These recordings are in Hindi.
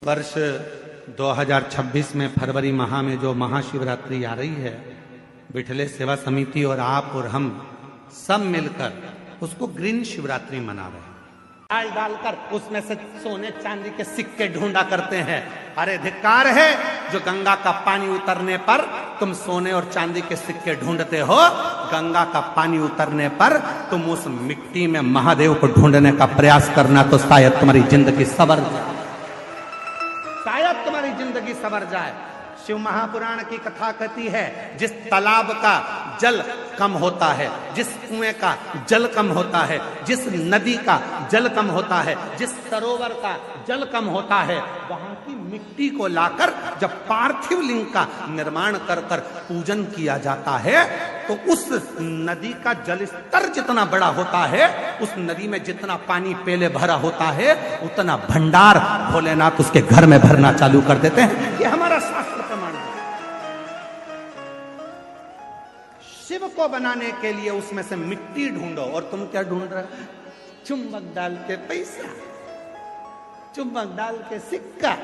वर्ष 2026 में फरवरी माह में जो महाशिवरात्रि आ रही है, विठले सेवा समिति और आप और हम सब मिलकर उसको ग्रीन शिवरात्रि मना रहे हैं। डाल डालकर उसमें से सोने चांदी के सिक्के ढूंढा करते हैं। अरे धिक्कार है जो गंगा का पानी उतरने पर तुम सोने और चांदी के सिक्के ढूंढते हो। गंगा का पानी उतरने पर तुम उस मिट्टी में महादेव को ढूंढने का प्रयास करना, तो शायद तुम्हारी जिंदगी सवर जाए, शायद तुम्हारी जिंदगी सवर जाए। शिव महापुराण की कथा कहती है, जिस तालाब का जल कम होता है, जिस कुएं का जल कम होता है, जिस नदी का जल कम होता है, जिस सरोवर का जल कम होता है, वहां की मिट्टी को लाकर जब पार्थिव लिंग का निर्माण कर कर पूजन किया जाता है, तो उस नदी का जल स्तर जितना बड़ा होता है, उस नदी में जितना पानी पहले भरा होता है, उतना भंडार भोलेनाथ उसके घर में भरना चालू कर देते हैं। ये हमारा शास्त्र प्रमाण है। शिव को बनाने के लिए उसमें से मिट्टी ढूंढो, और तुम क्या ढूंढ रहे हो? चुंबक डाल के पैसा, चुंबक डाल के सिक्का,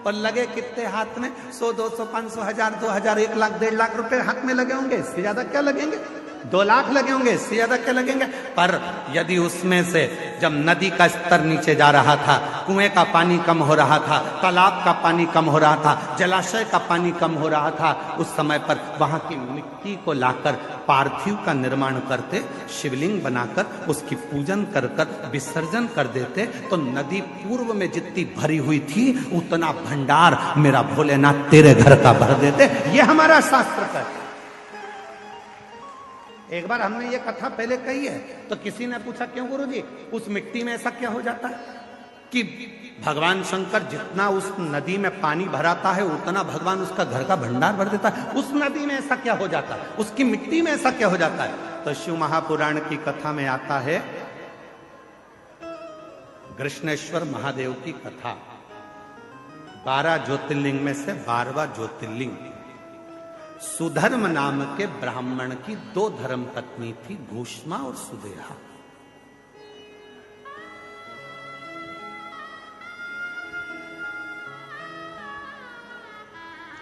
और लगे कितने हाथ में? 100, 200, 500, 1000, 2000, 1 लाख, 1.5 लाख रुपए हाथ में लगे होंगे। इससे ज्यादा क्या लगेंगे? 2 लाख लगे होंगे, इससे ज्यादा क्या लगेंगे? पर यदि उसमें से जब नदी का स्तर नीचे जा रहा था, कुएं का पानी कम हो रहा था, तालाब का पानी कम हो रहा था, जलाशय का पानी कम हो रहा था, उस समय पर वहां की मिट्टी को लाकर पार्थिव का निर्माण करते, शिवलिंग बनाकर उसकी पूजन कर कर विसर्जन कर देते, तो नदी पूर्व में जितनी भरी हुई थी उतना भंडार मेरा भोलेनाथ तेरे घर का भर देते। ये हमारा शास्त्र का। एक बार हमने ये कथा पहले कही है, तो किसी ने पूछा, क्यों गुरुजी, उस मिट्टी में ऐसा क्या हो जाता है कि भगवान शंकर जितना उस नदी में पानी भराता है उतना भगवान उसका घर का भंडार भर देता है, उस नदी में ऐसा क्या हो जाता है, उसकी मिट्टी में ऐसा क्या हो जाता है? तो शिव महापुराण की कथा में आता है, कृष्णेश्वर महादेव की कथा। 12 ज्योतिर्लिंग में से 12वां ज्योतिर्लिंग सुधर्म नाम के ब्राह्मण की 2 धर्म पत्नी थी, घूष्मा और सुदेहा।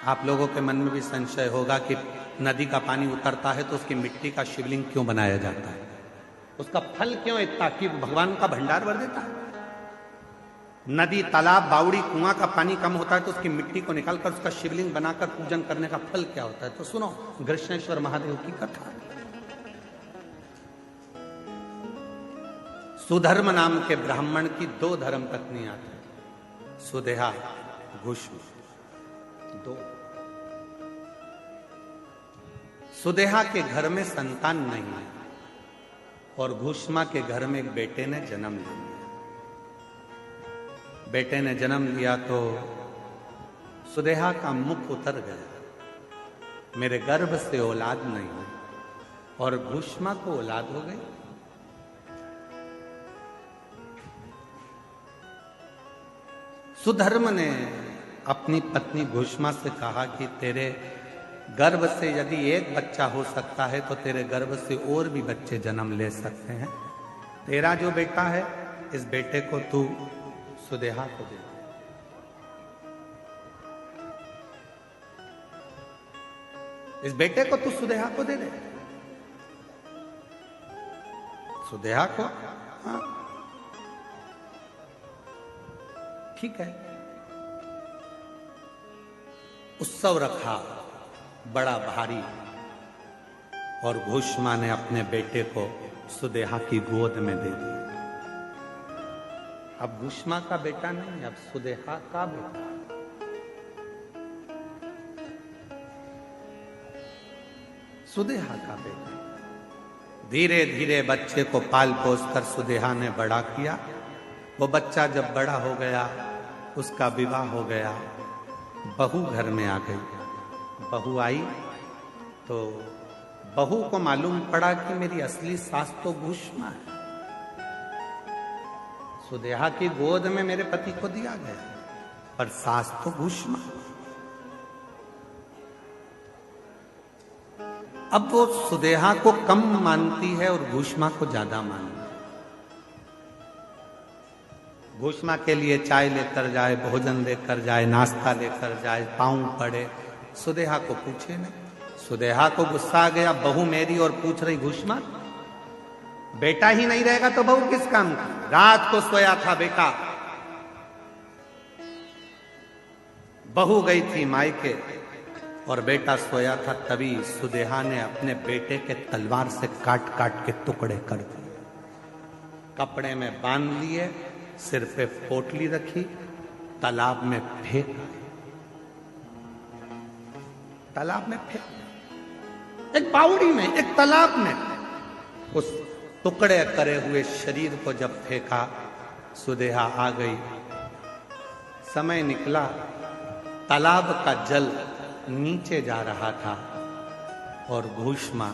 आप लोगों के मन में भी संशय होगा कि नदी का पानी उतरता है तो उसकी मिट्टी का शिवलिंग क्यों बनाया जाता है? उसका फल क्यों इतना कि भगवान का भंडार भर देता है? नदी, तालाब, बावड़ी, कुआं का पानी कम होता है तो उसकी मिट्टी को निकालकर उसका शिवलिंग बनाकर पूजन करने का फल क्या होता है? तो सुनो कृष्णेश्वर महादेव की कथा। सुधर्म नाम के ब्राह्मण की 2 धर्म पत्नियां थी, सुदेहा, घूष्मा, 2। सुदेहा के घर में संतान नहीं है और घूष्मा के घर में एक बेटे ने जन्म लिया। बेटे ने जन्म लिया तो सुदेहा का मुख उतर गया, मेरे गर्भ से औलाद नहीं हुई, और घूष्मा को औलाद हो गई। सुधर्म ने अपनी पत्नी घूष्मा से कहा कि तेरे गर्भ से यदि एक बच्चा हो सकता है तो तेरे गर्भ से और भी बच्चे जन्म ले सकते हैं। तेरा जो बेटा है, इस बेटे को तू सुदेहा को दे। इस बेटे को तू सुदेहा को दे दे। सुदेहा को, हाँ ठीक है। उत्सव रखा बड़ा भारी, और घूष्मा ने अपने बेटे को सुदेहा की गोद में दे दिया। अब घूष्मा का बेटा नहीं, अब सुदेहा का बेटा। सुदेहा का बेटा। धीरे धीरे बच्चे को पाल पोस कर सुदेहा ने बड़ा किया। वो बच्चा जब बड़ा हो गया, उसका विवाह हो गया, बहू घर में आ गई। बहू आई तो बहू को मालूम पड़ा कि मेरी असली सास तो घूष्मा है। सुदेहा की गोद में मेरे पति को दिया गया, पर सास तो घूष्मा। अब वो सुदेहा को कम मानती है और घूष्मा को ज्यादा मानती है। घुष्मा के लिए चाय लेकर जाए, भोजन लेकर जाए, नाश्ता लेकर जाए, पाँव पड़े, सुदेहा को पूछे नहीं। सुदेहा को गुस्सा आ गया, बहू मेरी और पूछ रही घुष्मा, बेटा ही नहीं रहेगा तो बहू किस काम की? रात को सोया था बेटा, बहू गई थी मायके और बेटा सोया था। तभी सुदेहा ने अपने बेटे के तलवार से काट काट के टुकड़े कर दिए, कपड़े में बांध लिए, सिर पे पोटली रखी, तालाब में फेंक, तालाब में फेंक, एक बावड़ी में, एक तालाब में। उस टुकड़े करे हुए शरीर को जब फेंका, सुदेहा आ गई। समय निकला, तालाब का जल नीचे जा रहा था और घुष्मा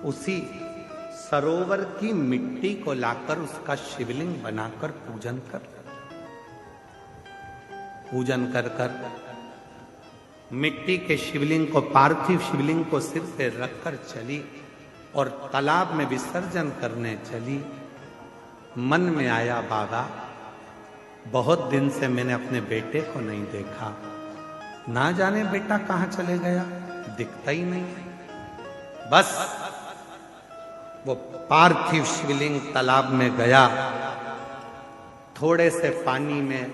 उसी सरोवर की मिट्टी को लाकर उसका शिवलिंग बनाकर पूजन कर मिट्टी के शिवलिंग को, पार्थिव शिवलिंग को सिर पे रखकर चली और तालाब में विसर्जन करने चली। मन में आया, बाबा बहुत दिन से मैंने अपने बेटे को नहीं देखा, ना जाने बेटा कहां चले गया, दिखता ही नहीं है। बस वो पार्थिव शिवलिंग तालाब में गया, थोड़े से पानी में,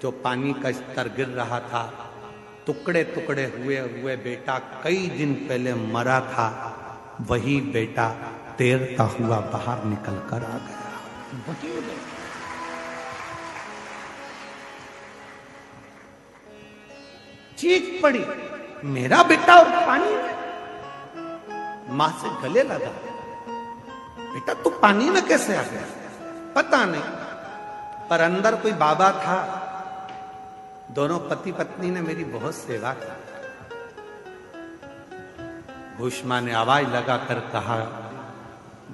जो पानी का स्तर गिर रहा था, टुकड़े टुकड़े हुए बेटा कई दिन पहले मरा था, वही बेटा तैरता हुआ बाहर निकल कर आ गया। चीख पड़ी, मेरा बेटा और पानी में। मां से गले लगा, बेटा तू पानी में कैसे आ गया? पता नहीं, पर अंदर कोई बाबा था। दोनों पति पत्नी ने मेरी बहुत सेवा की। घुष्मा ने आवाज लगाकर कहा,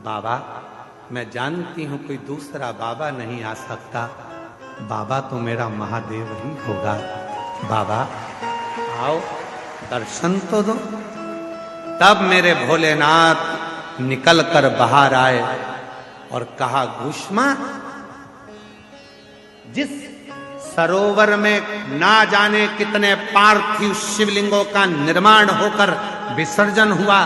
बाबा मैं जानती हूं कोई दूसरा बाबा नहीं आ सकता, बाबा तो मेरा महादेव ही होगा। बाबा आओ दर्शन तो दो। तब मेरे भोलेनाथ निकल कर बाहर आए और कहा, घुष्मा जिस सरोवर में ना जाने कितने पार्थिव शिवलिंगों का निर्माण होकर विसर्जन हुआ,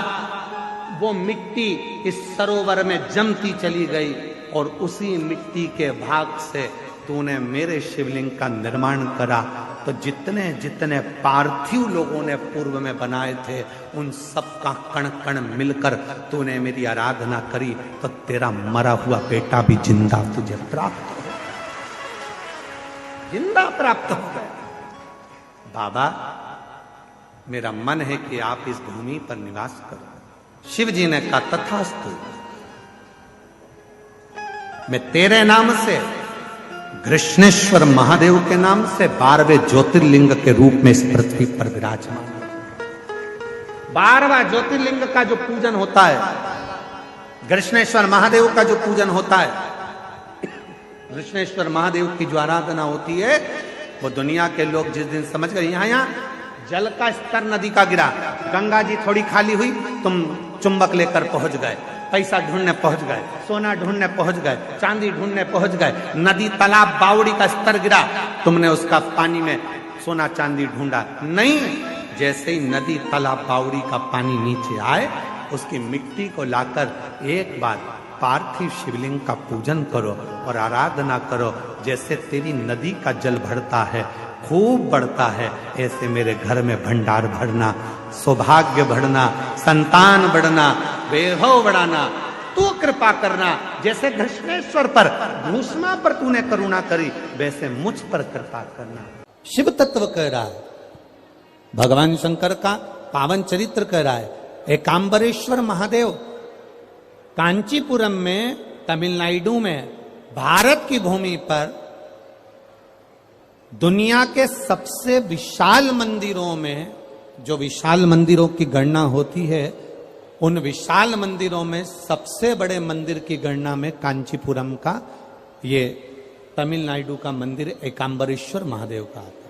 वो मिट्टी इस सरोवर में जमती चली गई और उसी मिट्टी के भाग से तूने मेरे शिवलिंग का निर्माण करा। तो जितने जितने पार्थिव लोगों ने पूर्व में बनाए थे, उन सब का कण कण मिलकर तूने मेरी आराधना करी, तो तेरा मरा हुआ बेटा भी जिंदा तुझे प्राप्त हो, जिंदा प्राप्त हो गया। बाबा मेरा मन है कि आप इस भूमि पर निवास करो। शिव जी ने कहा, तथास्तु, मैं तेरे नाम से, कृष्णेश्वर महादेव के नाम से 12वें ज्योतिर्लिंग के रूप में इस पृथ्वी पर विराजमान। 12वां ज्योतिर्लिंग का जो पूजन होता है, कृष्णेश्वर महादेव का जो पूजन होता है, कृष्णेश्वर महादेव की जो आराधना होती है, वो दुनिया के लोग जिस दिन समझ गए यहाँ जल का स्तर नदी का गिरा, गंगा जी थोड़ी खाली हुई, तुम चुंबक लेकर पहुंच गए, पैसा ढूंढने पहुंच गए, सोना ढूंढने पहुंच गए, चांदी ढूंढने पहुंच गए, नदी तालाब बावड़ी का स्तर गिरा, तुमने उसका पानी में सोना चांदी ढूंढा नहीं। जैसे ही नदी तालाब बावड़ी का पानी नीचे आए, उसकी मिट्टी को लाकर एक बार पार्थिव शिवलिंग का पूजन करो और आराधना करो। जैसे तेरी नदी का जल बढ़ता है, खूब बढ़ता है, ऐसे मेरे घर में भंडार भरना, सौभाग्य बढ़ना, संतान बढ़ना, वैभव बढ़ाना, तू कृपा करना। जैसे कृष्णेश्वर पर, घुष्मा पर तूने करुणा करी, वैसे मुझ पर कृपा करना। शिव तत्व कह रहा है, भगवान शंकर का पावन चरित्र कह रहा है। एकांबरेश्वर महादेव कांचीपुरम में, तमिलनाडु में, भारत की भूमि पर दुनिया के सबसे विशाल मंदिरों में, जो विशाल मंदिरों की गणना होती है, उन विशाल मंदिरों में सबसे बड़े मंदिर की गणना में कांचीपुरम का, ये तमिलनाडु का मंदिर एकांबरेश्वर महादेव का आता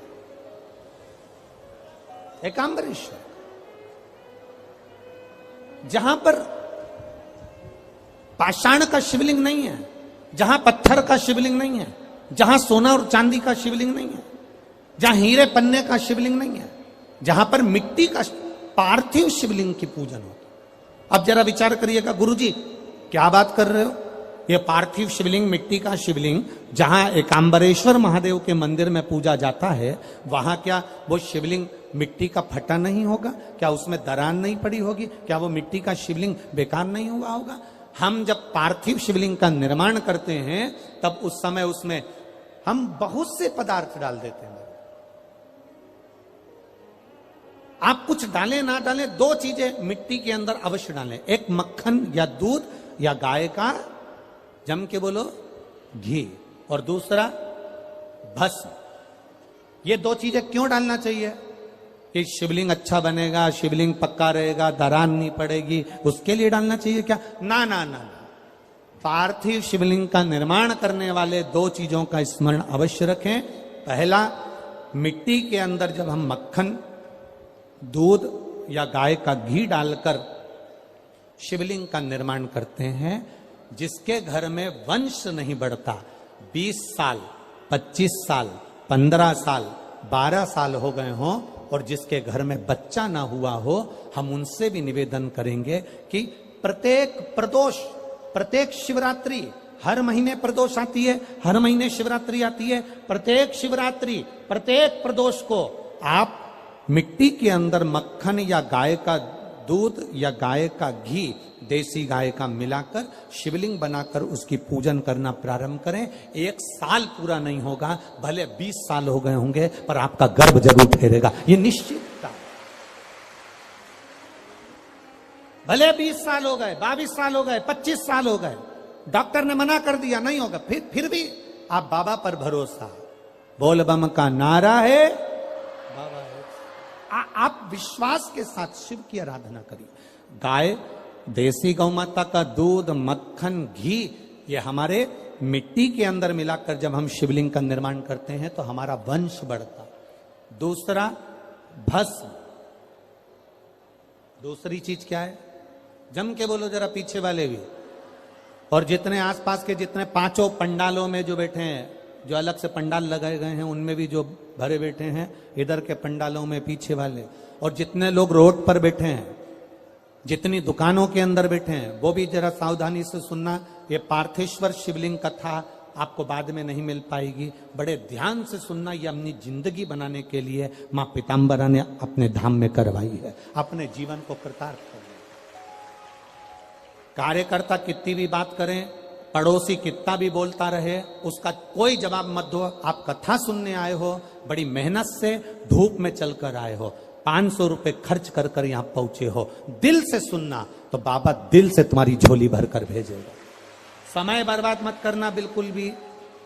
है। एकांबरेश्वर, जहां पर पाषाण का शिवलिंग नहीं है, जहां पत्थर का शिवलिंग नहीं है, जहां सोना और चांदी का शिवलिंग नहीं है, जहां हीरे पन्ने का शिवलिंग नहीं है, जहां पर मिट्टी का पार्थिव शिवलिंग की पूजन होता। अब जरा विचार करिएगा, गुरुजी क्या बात कर रहे हो, ये पार्थिव शिवलिंग, मिट्टी का शिवलिंग जहां एकांबरेश्वर महादेव के मंदिर में पूजा जाता है, वहां क्या वो शिवलिंग मिट्टी का फटा नहीं होगा? क्या उसमें दरार नहीं पड़ी होगी? क्या वो मिट्टी का शिवलिंग बेकार नहीं हुआ होगा? हम जब पार्थिव शिवलिंग का निर्माण करते हैं तब उस समय उसमें हम बहुत से पदार्थ डाल देते हैं। आप कुछ डालें ना डालें, दो चीजें मिट्टी के अंदर अवश्य डालें, एक मक्खन या दूध या गाय का, जम के बोलो, घी, और दूसरा भस्म। ये दो चीजें क्यों डालना चाहिए? कि शिवलिंग अच्छा बनेगा, शिवलिंग पक्का रहेगा, दरार नहीं पड़ेगी, उसके लिए डालना चाहिए क्या? ना ना ना, पार्थिव शिवलिंग का निर्माण करने वाले दो चीजों का स्मरण अवश्य रखें। पहला, मिट्टी के अंदर जब हम मक्खन, दूध या गाय का घी डालकर शिवलिंग का निर्माण करते हैं, जिसके घर में वंश नहीं बढ़ता, 20 साल, 25 साल, 15 साल, 12 साल हो गए हों, और जिसके घर में बच्चा ना हुआ हो, हम उनसे भी निवेदन करेंगे कि प्रत्येक प्रदोष, प्रत्येक शिवरात्रि, हर महीने प्रदोष आती है, हर महीने शिवरात्रि आती है, प्रत्येक शिवरात्रि, प्रत्येक प्रदोष को आप मिट्टी के अंदर मक्खन या गाय का दूध या गाय का घी, देसी गाय का मिलाकर शिवलिंग बनाकर उसकी पूजन करना प्रारंभ करें। 1 साल पूरा नहीं होगा, भले 20 साल हो गए होंगे, पर आपका गर्भ जरूर ठहरेगा, ये निश्चित। भले 20 साल हो गए, 22 साल हो गए, 25 साल हो गए, डॉक्टर ने मना कर दिया नहीं होगा, फिर भी आप बाबा पर भरोसा, बोल बम का नारा है, बाबा है। आप विश्वास के साथ शिव की आराधना करिए। गाय, देसी गौ माता का दूध, मक्खन, घी, ये हमारे मिट्टी के अंदर मिलाकर जब हम शिवलिंग का निर्माण करते हैं तो हमारा वंश बढ़ता। दूसरा, भस्म। दूसरी चीज क्या है? जम के बोलो जरा, पीछे वाले भी, और जितने आसपास के जितने 5 पंडालों में जो बैठे हैं, जो अलग से पंडाल लगाए गए हैं, उनमें भी जो भरे बैठे हैं, इधर के पंडालों में पीछे वाले, और जितने लोग रोड पर बैठे हैं, जितनी दुकानों के अंदर बैठे हैं, वो भी जरा सावधानी से सुनना। ये पार्थेश्वर शिवलिंग कथा आपको बाद में नहीं मिल पाएगी, बड़े ध्यान से सुनना। ये अपनी जिंदगी बनाने के लिए मां पीताम्बरा ने अपने धाम में करवाई है, अपने जीवन को कृतार्थ करने। कार्यकर्ता कितनी भी बात करें, पड़ोसी कितना भी बोलता रहे, उसका कोई जवाब मत दो। आप कथा सुनने आए हो, बड़ी मेहनत से धूप में चलकर आए हो, 500 रुपए खर्च कर कर यहां पहुंचे हो, दिल से सुनना तो बाबा दिल से तुम्हारी झोली भर कर भेजेगा। समय बर्बाद मत करना बिल्कुल भी,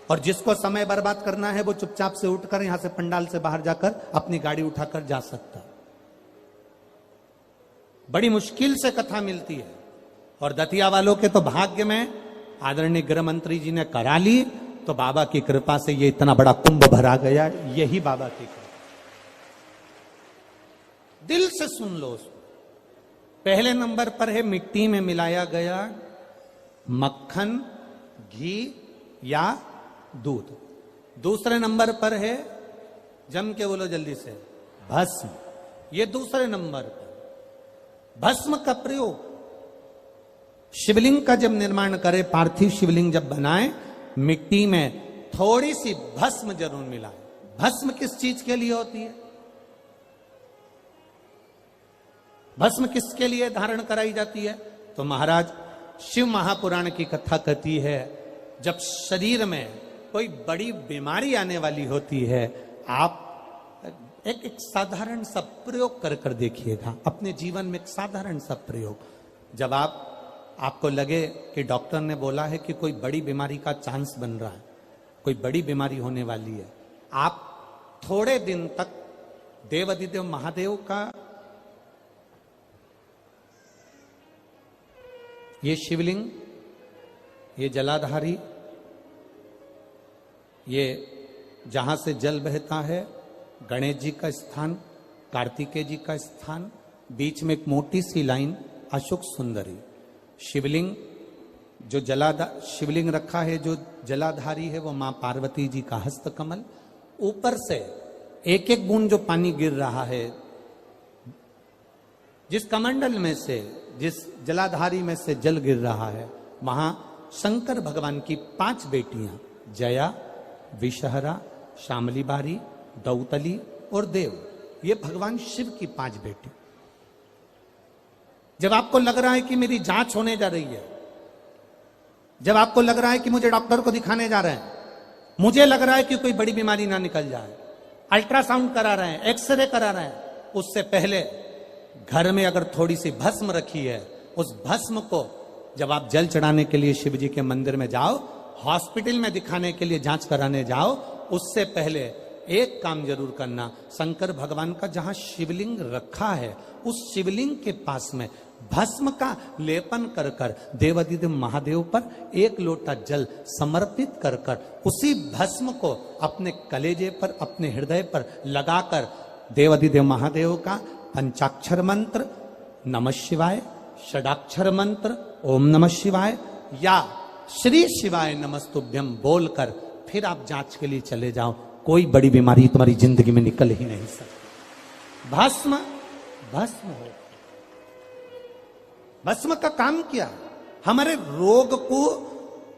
और जिसको समय बर्बाद करना है वो चुपचाप से उठकर यहां से पंडाल से बाहर जाकर अपनी गाड़ी उठाकर जा सकता। बड़ी मुश्किल से कथा मिलती है, और दतिया वालों के तो भाग्य में आदरणीय गृह मंत्री जी ने करा ली, तो बाबा की कृपा से ये इतना बड़ा कुंभ भरा गया, यही बाबा की कृपा। दिल से सुन लो उसको। पहले नंबर पर है मिट्टी में मिलाया गया मक्खन, घी या दूध। दूसरे नंबर पर है, जम के बोलो जल्दी से, भस्म। ये दूसरे नंबर पर भस्म का प्रयोग। शिवलिंग का जब निर्माण करे, पार्थिव शिवलिंग जब बनाए, मिट्टी में थोड़ी सी भस्म जरूर मिलाए। भस्म किस चीज के लिए होती है? भस्म किसके लिए धारण कराई जाती है? तो महाराज, शिव महापुराण की कथा कहती है, जब शरीर में कोई बड़ी बीमारी आने वाली होती है, आप एक साधारण सा प्रयोग कर कर देखिएगा अपने जीवन में। एक साधारण सा प्रयोग, जब आपको लगे कि डॉक्टर ने बोला है कि कोई बड़ी बीमारी का चांस बन रहा है, कोई बड़ी बीमारी होने वाली है, आप थोड़े दिन तक देवाधिदेव महादेव का ये शिवलिंग, ये जलाधारी, ये जहां से जल बहता है, गणेश जी का स्थान, कार्तिकेय जी का स्थान, बीच में एक मोटी सी लाइन अशोक सुंदरी, शिवलिंग, जो शिवलिंग रखा है, जो जलाधारी है, वो मां पार्वती जी का हस्त कमल। ऊपर से एक एक बूंद जो पानी गिर रहा है, जिस कमंडल में से, जिस जलाधारी में से जल गिर रहा है, वहां शंकर भगवान की 5 बेटियां, जया, विषहरा, शामली बारी, दौतली और देव, ये भगवान शिव की 5 बेटी। जब आपको लग रहा है कि मेरी जांच होने जा रही है, जब आपको लग रहा है कि मुझे डॉक्टर को दिखाने जा रहे हैं, मुझे लग रहा है कि कोई बड़ी बीमारी ना निकल जाए, अल्ट्रासाउंड करा रहे हैं, एक्सरे करा रहे हैं, उससे पहले घर में अगर थोड़ी सी भस्म रखी है, उस भस्म को जब आप जल चढ़ाने के लिए शिव जी के मंदिर में जाओ, हॉस्पिटल में दिखाने के लिए जांच कराने जाओ, उससे पहले एक काम जरूर करना, शंकर भगवान का जहां शिवलिंग रखा है, उस शिवलिंग के पास में भस्म का लेपन कर कर देवादिदेव महादेव पर 1 लोटा जल समर्पित कर कर उसी भस्म को अपने कलेजे पर, अपने हृदय पर लगाकर देवादिदेव महादेव का पंचाक्षर मंत्र नमः शिवाय, षडाक्षर मंत्र ओम नमः शिवाय या श्री शिवाय नमस्तुभ्यम बोलकर फिर आप जांच के लिए चले जाओ। कोई बड़ी बीमारी तुम्हारी जिंदगी में निकल ही नहीं सकती। भस्म भस्म हो। भस्म का काम क्या? हमारे रोग को,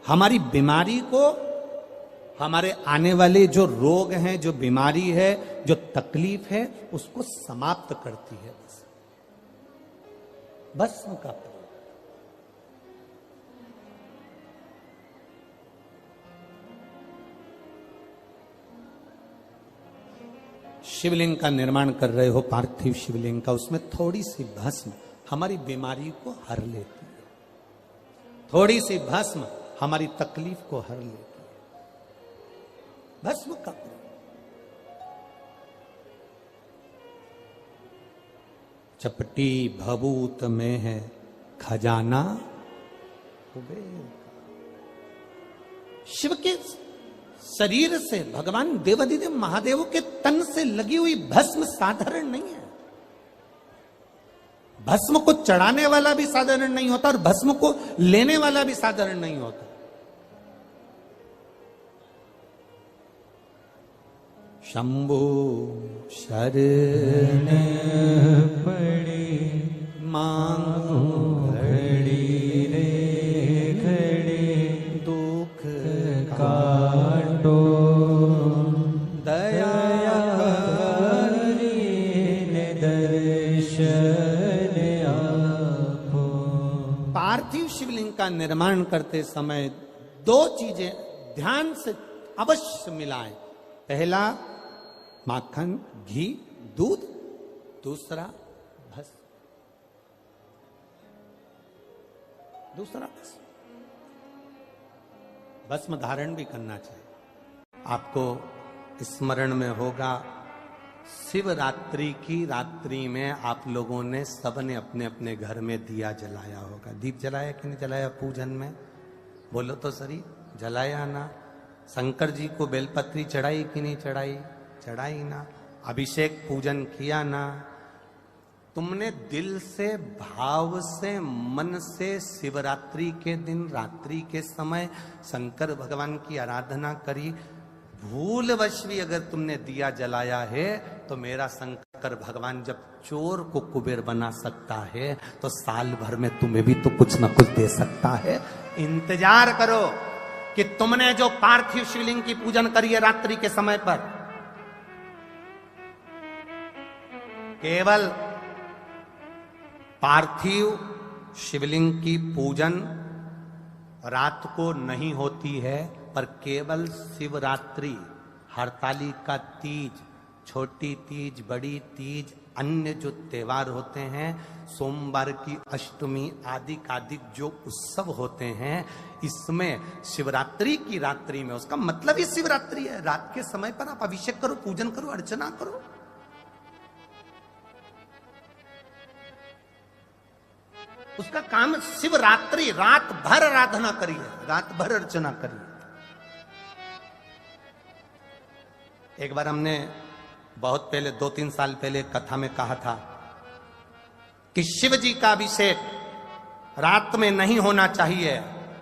हमारी बीमारी को, हमारे आने वाले जो रोग हैं, जो बीमारी है, जो तकलीफ है, उसको समाप्त करती है भस्म का प्रयोग। शिवलिंग का निर्माण कर रहे हो, पार्थिव शिवलिंग का, उसमें थोड़ी सी भस्म हमारी बीमारी को हर लेती है, थोड़ी सी भस्म हमारी तकलीफ को हर लेती है। भस्म का प्रयोग। चपटी भभूत में है खजाना कुबेर का। शिव के शरीर से, भगवान देवादिदेव महादेव के तन से लगी हुई भस्म साधारण नहीं है। भस्म को चढ़ाने वाला भी साधारण नहीं होता और भस्म को लेने वाला भी साधारण नहीं होता। शंभु शरण पड़ी मांगो घड़ी रे घड़ी, दुख काटो दया दर्शन आपो। पार्थिव शिवलिंग का निर्माण करते समय 2 चीजें ध्यान से अवश्य मिलाएं। पहला माखन, घी, दूध, दूसरा भस्म, दूसरा भस्म धारण भी करना चाहिए। आपको स्मरण में होगा, शिवरात्रि की रात्रि में आप लोगों ने, सबने अपने अपने घर में दिया जलाया होगा। दीप जलाया कि नहीं जलाया पूजन में? बोलो तो सही, जलाया ना? शंकर जी को बेलपत्री चढ़ाई कि नहीं चढ़ाई? चढ़ाई ना? अभिषेक पूजन किया ना? तुमने दिल से, भाव से, मन से शिवरात्रि के दिन, रात्रि के समय शंकर भगवान की आराधना करी। भूलवश भी अगर तुमने दिया जलाया है, तो मेरा शंकर भगवान जब चोर को कुबेर बना सकता है, तो साल भर में तुम्हें भी तो कुछ ना कुछ दे सकता है। इंतजार करो कि तुमने जो पार्थिव शिवलिंग की पूजन करी है रात्रि के समय पर, केवल पार्थिव शिवलिंग की पूजन रात को नहीं होती है, पर केवल शिवरात्रि, हरतालिका तीज, छोटी तीज, बड़ी तीज, अन्य जो त्योहार होते हैं, सोमवार की अष्टमी आदि आदि जो उत्सव होते हैं, इसमें शिवरात्रि की रात्रि में, उसका मतलब ही शिवरात्रि है, रात के समय पर आप अभिषेक करो, पूजन करो, अर्चना करो। उसका काम शिवरात्रि, रात भर आराधना करिए, रात भर अर्चना करिए। एक बार हमने बहुत पहले, 2-3 साल पहले कथा में कहा था कि शिव जी का अभिषेक रात में नहीं होना चाहिए,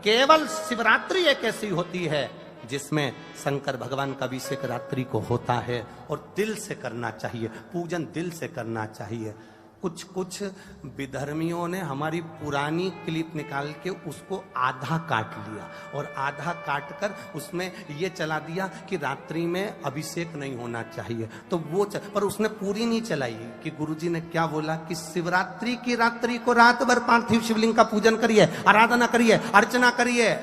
केवल शिवरात्रि एक ऐसी होती है जिसमें शंकर भगवान का अभिषेक रात्रि को होता है और दिल से करना चाहिए, पूजन दिल से करना चाहिए। कुछ कुछ विधर्मियों ने हमारी पुरानी क्लिप निकाल के उसको आधा काट लिया और आधा काट कर उसमें ये चला दिया कि रात्रि में अभिषेक नहीं होना चाहिए। तो वो पर उसने पूरी नहीं चलाई कि गुरुजी ने क्या बोला कि शिवरात्रि की रात्रि को रात भर पार्थिव शिवलिंग का पूजन करिए, आराधना करिए, अर्चना करिए।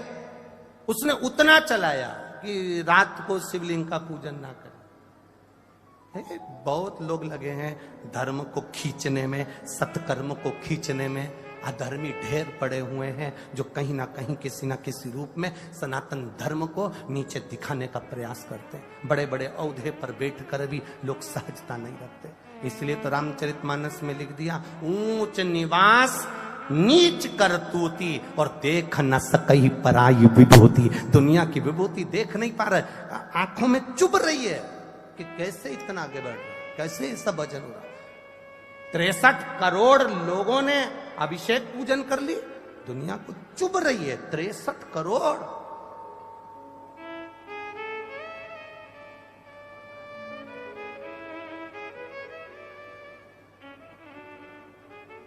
उसने उतना चलाया कि रात को शिवलिंग का पूजन ना करें। बहुत लोग लगे हैं धर्म को खींचने में, सत्कर्म को खींचने में। अधर्मी ढेर पड़े हुए हैं जो कहीं ना कहीं किसी ना किसी रूप में सनातन धर्म को नीचे दिखाने का प्रयास करते हैं। बड़े बड़े औहदे पर बैठकर भी लोग सहजता नहीं रखते। इसलिए तो रामचरितमानस में लिख दिया, ऊंच निवास नीच करतूती और देख न सकई पराई विभूति। दुनिया की विभूति देख नहीं पा रहे, आंखों में चुभ रही है कि कैसे इतना आगे बढ़ रहा है, कैसे ये सब भजन हो रहा है। 63 करोड़ लोगों ने अभिषेक पूजन कर ली, दुनिया को चुभ रही है 63 करोड़।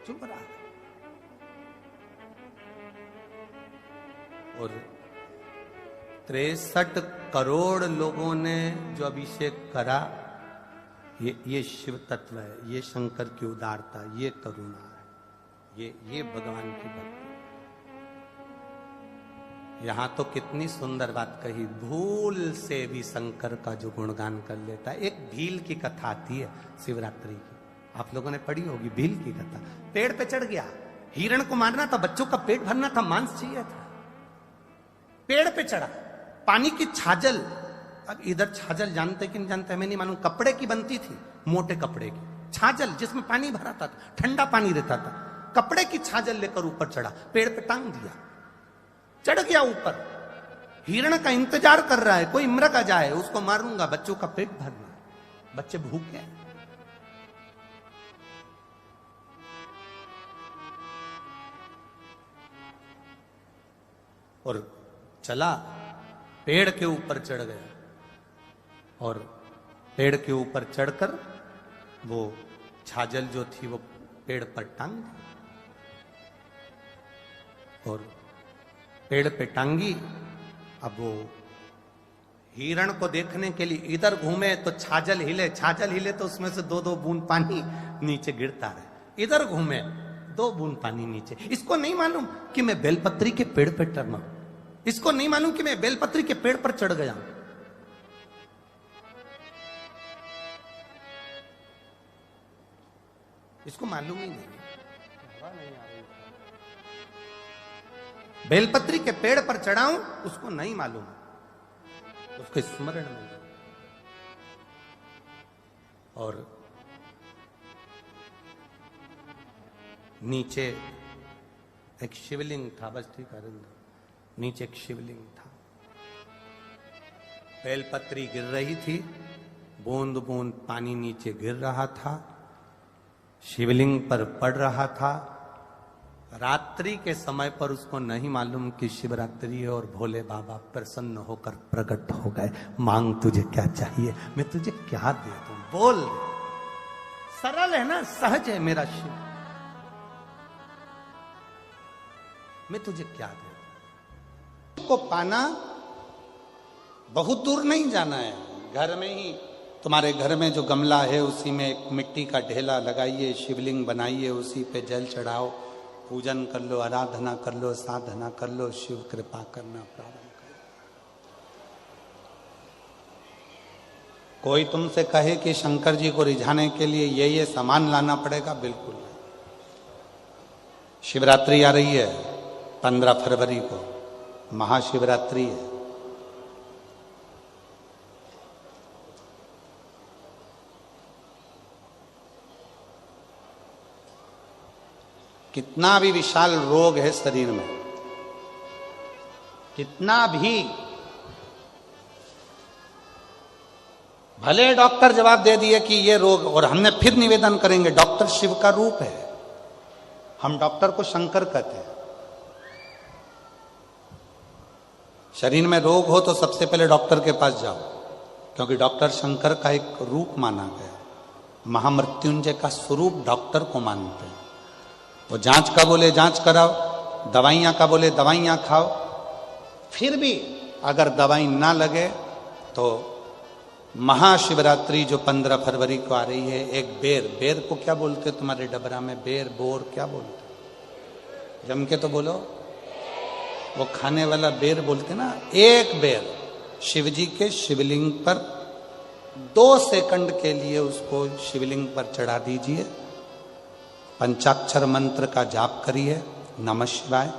चुभ रहा है। और 63 करोड़ लोगों ने जो अभिषेक करा, ये शिव तत्व है, ये शंकर की उदारता, ये करुणा है, ये भगवान की भक्ति। यहां तो कितनी सुंदर बात कही, भूल से भी शंकर का जो गुणगान कर लेता है। एक भील की कथा आती है शिवरात्रि की, आप लोगों ने पढ़ी होगी भील की कथा। पेड़ पे चढ़ गया, हिरण को मारना था, बच्चों का पेट भरना था, मांस चाहिए था। पेड़ पे चढ़ा, पानी की छाजल, अब इधर छाजल जानते कि नहीं जानते हमें नहीं मालूम, कपड़े की बनती थी, मोटे कपड़े की छाजल जिसमें पानी भरा था, ठंडा पानी रहता था। कपड़े की छाजल लेकर ऊपर चढ़ा, पेड़ पे टांग दिया, चढ़ गया ऊपर। हिरण का इंतजार कर रहा है कोई मृग आ जाए, उसको मारूंगा, बच्चों का पेट भरना, बच्चे भूखे। और चला, पेड़ के ऊपर चढ़ गया और पेड़ के ऊपर चढ़कर वो छाजल जो थी वो पेड़ पर टांग दी और पेड़ पे टांगी। अब वो हिरण को देखने के लिए इधर घूमे तो छाजल हिले, छाजल हिले तो उसमें से 2-2 बूंद पानी नीचे गिरता रहे। इधर घूमे 2 बूंद पानी नीचे। इसको नहीं मालूम कि मैं बेलपत्री के पेड़ पे टर्मा, इसको नहीं मालूम कि मैं बेलपत्री के पेड़ पर चढ़ गया। इसको मालूम ही नहीं, बेलपत्री के पेड़ पर चढ़ाऊं उसको नहीं मालूम, उसके स्मरण में। और नीचे एक शिवलिंग था, बस ठीक है, नीचे एक शिवलिंग था। बेलपत्री गिर रही थी, बूंद बूंद पानी नीचे गिर रहा था, शिवलिंग पर पड़ रहा था। रात्रि के समय पर उसको नहीं मालूम कि शिवरात्रि है और भोले बाबा प्रसन्न होकर प्रकट हो गए। मांग तुझे क्या चाहिए, मैं तुझे क्या दे दूं, बोल। सरल है ना, सहज है मेरा शिव, मैं तुझे क्या दे दूं। को पाना बहुत दूर नहीं जाना है, घर में ही तुम्हारे घर में जो गमला है उसी में एक मिट्टी का ढेला लगाइए, शिवलिंग बनाइए, उसी पे जल चढ़ाओ, पूजन कर लो, आराधना कर लो, साधना कर लो, शिव कृपा करना प्रारंभ करो। कोई तुमसे कहे कि शंकर जी को रिझाने के लिए ये सामान लाना पड़ेगा, बिल्कुल नहीं। शिवरात्रि आ रही है 15 फरवरी को, महाशिवरात्रि है। कितना भी विशाल रोग है शरीर में, कितना भी, भले डॉक्टर जवाब दे दिए कि ये रोग, और हमने फिर निवेदन करेंगे, डॉक्टर शिव का रूप है, हम डॉक्टर को शंकर कहते हैं। शरीर में रोग हो तो सबसे पहले डॉक्टर के पास जाओ, क्योंकि डॉक्टर शंकर का एक रूप माना गया, महामृत्युंजय का स्वरूप डॉक्टर को मानते हैं। वो जांच का बोले जांच कराओ, दवाइयां का बोले दवाइयां खाओ। फिर भी अगर दवाई ना लगे तो महाशिवरात्रि जो 15 फरवरी को आ रही है, एक बेर, बेर को क्या बोलते तुम्हारे डबरा में? बेर, बोर क्या बोलते? जम के तो बोलो। वो खाने वाला बेर बोलते ना। एक बेर शिव जी के शिवलिंग पर 2 सेकंड के लिए उसको शिवलिंग पर चढ़ा दीजिए। पंचाक्षर मंत्र का जाप करिए, नमः शिवाय,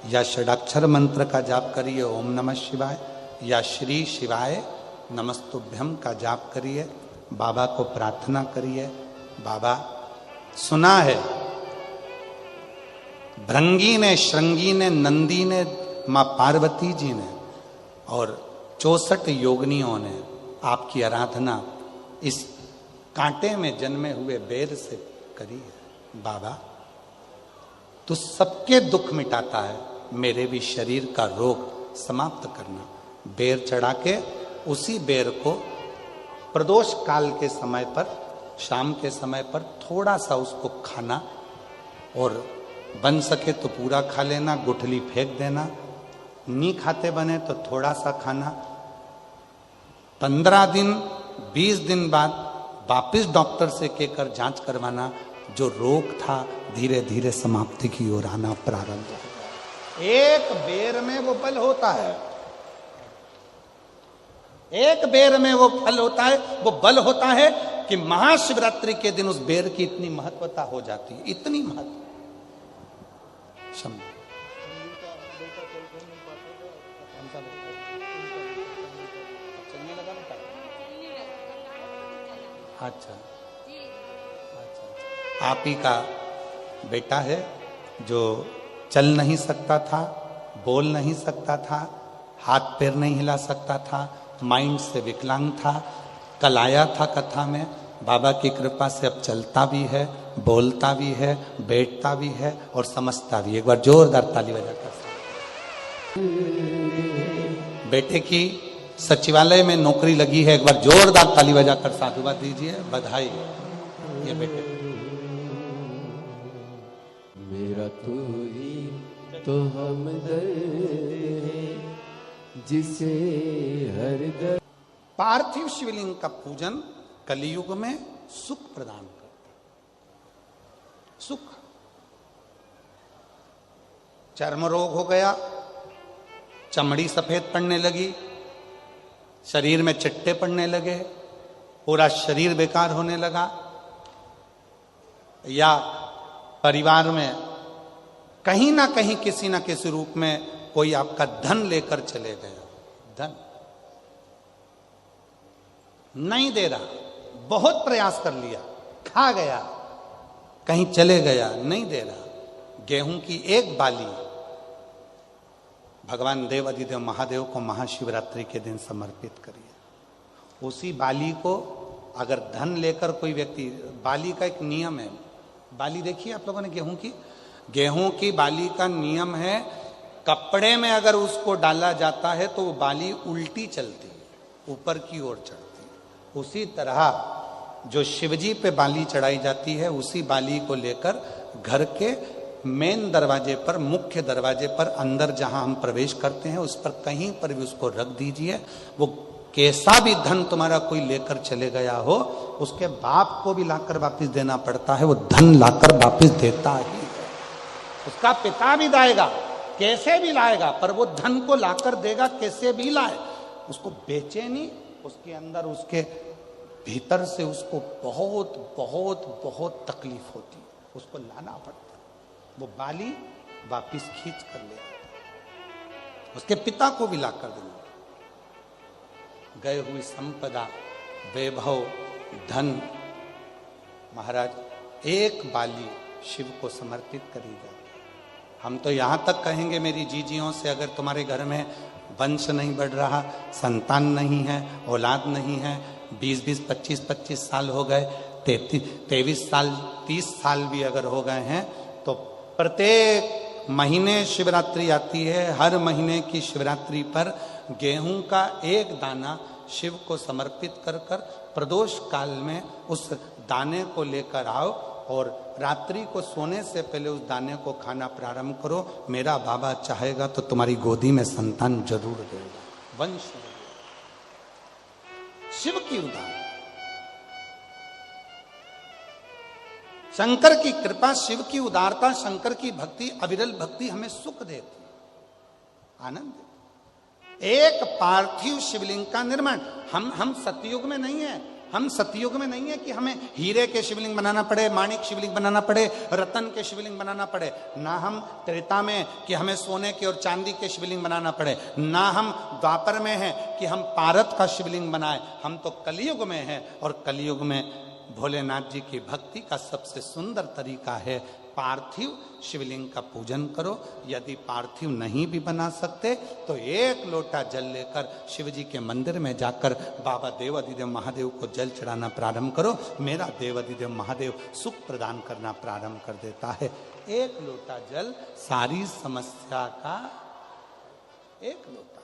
या षडाक्षर मंत्र का जाप करिए, ओम नमः शिवाय, या श्री शिवाय नमस्तुभ्यम का जाप करिए। बाबा को प्रार्थना करिए, बाबा सुना है भृंगी ने, श्रृंगी ने, नंदी ने, मां पार्वती जी ने और 64 योगिनियों ने आपकी आराधना इस कांटे में जन्मे हुए बेर से करी है। बाबा तू सबके दुख मिटाता है, मेरे भी शरीर का रोग समाप्त करना। बेर चढ़ा के उसी बेर को प्रदोष काल के समय पर, शाम के समय पर थोड़ा सा उसको खाना, और बन सके तो पूरा खा लेना, गुठली फेंक देना। नहीं खाते बने तो थोड़ा सा खाना। 15 दिन 20 दिन बाद वापिस डॉक्टर से कहकर जांच करवाना। जो रोग था धीरे धीरे समाप्ति की ओर आना प्रारंभ हो। एक बेर में वो बल होता है, एक बेर में वो फल होता है, वो बल होता है कि महाशिवरात्रि के दिन उस बेर की इतनी महत्वता हो जाती है, इतनी महत्व। अच्छा, आप ही का बेटा है जो चल नहीं सकता था, बोल नहीं सकता था, हाथ पैर नहीं हिला सकता था, माइंड से विकलांग था। कल आया था कथा में, बाबा की कृपा से अब चलता भी है, बोलता भी है, बैठता भी है और समझता भी। एक बार जोरदार ताली बजाकर। बेटे की सचिवालय में नौकरी लगी है, एक बार जोरदार ताली बजाकर साधुवाद दीजिए, बधाई। ये बेटे मेरा तू ही तो हमदर्द है जिसे हर दर्द। पार्थिव शिवलिंग का पूजन कलियुग में सुख प्रदान करता है। सुख, चर्म रोग हो गया, चमड़ी सफेद पड़ने लगी, शरीर में चिट्टे पड़ने लगे, पूरा शरीर बेकार होने लगा, या परिवार में कहीं ना कहीं किसी ना किसी रूप में कोई आपका धन लेकर चले गया, धन नहीं दे रहा, बहुत प्रयास कर लिया, खा गया, कहीं चले गया, नहीं दे रहा। गेहूं की एक बाली भगवान देव अधिदेव महादेव को महाशिवरात्रि के दिन समर्पित करिए। उसी बाली को अगर धन लेकर कोई व्यक्ति, बाली का एक नियम है, बाली देखिए आप लोगों ने गेहूं की बाली का नियम है, कपड़े में अगर उसको डाला जाता है तो वो बाली उल्टी चलती है, ऊपर की ओर चढ़ती है। उसी तरह जो शिवजी पे बाली चढ़ाई जाती है, उसी बाली को लेकर घर के मेन दरवाजे पर, मुख्य दरवाजे पर, अंदर जहां हम प्रवेश करते हैं उस पर कहीं पर भी उसको रख दीजिए। वो कैसा भी धन तुम्हारा कोई लेकर चले गया हो, उसके बाप को भी लाकर वापस देना पड़ता है, वो धन लाकर वापस देता ही है। उसका पिता भी लाएगा, कैसे भी लाएगा, पर वो धन को लाकर देगा, कैसे भी लाए। उसको बेचे नहीं, उसके अंदर, उसके भीतर से उसको बहुत बहुत बहुत तकलीफ होती है, उसको लाना पड़ता है। वो बाली वापिस खींच कर ले आता, उसके पिता को भी लाकर देना। गए हुई संपदा, वैभव, धन, महाराज एक बाली शिव को समर्पित करी जाए। हम तो यहां तक कहेंगे मेरी जीजियों से, अगर तुम्हारे घर में वंश नहीं बढ़ रहा, संतान नहीं है, औलाद नहीं है, 20-20, 25-25 साल हो गए, 23 साल, 30 साल भी अगर हो गए हैं, तो प्रत्येक महीने शिवरात्रि आती है, हर महीने की शिवरात्रि पर गेहूं का एक दाना शिव को समर्पित कर कर प्रदोष काल में उस दाने को लेकर आओ और रात्रि को सोने से पहले उस दाने को खाना प्रारंभ करो। मेरा बाबा चाहेगा तो तुम्हारी गोदी में संतान जरूर देगा। वंश शिव की उदार, शंकर की कृपा, शिव की उदारता, शंकर की भक्ति, अविरल भक्ति हमें सुख देती, आनंद देती। एक पार्थिव शिवलिंग का निर्माण, हम सतयुग में नहीं है, हम सतयुग में नहीं है कि हमें हीरे के शिवलिंग बनाना पड़े, माणिक शिवलिंग बनाना पड़े, रतन के शिवलिंग बनाना पड़े। ना हम त्रेता में कि हमें सोने के और चांदी के शिवलिंग बनाना पड़े, ना हम द्वापर में हैं कि हम पारत का शिवलिंग बनाए। हम तो कलयुग में हैं और कलयुग में भोलेनाथ जी की भक्ति का सबसे सुंदर तरीका है पार्थिव शिवलिंग का पूजन करो। यदि पार्थिव नहीं भी बना सकते तो एक लोटा जल लेकर शिव जी के मंदिर में जाकर बाबा देवाधिदेव महादेव को जल चढ़ाना प्रारंभ करो। मेरा देवाधिदेव महादेव सुख प्रदान करना प्रारंभ कर देता है। एक लोटा जल सारी समस्या का, एक लोटा।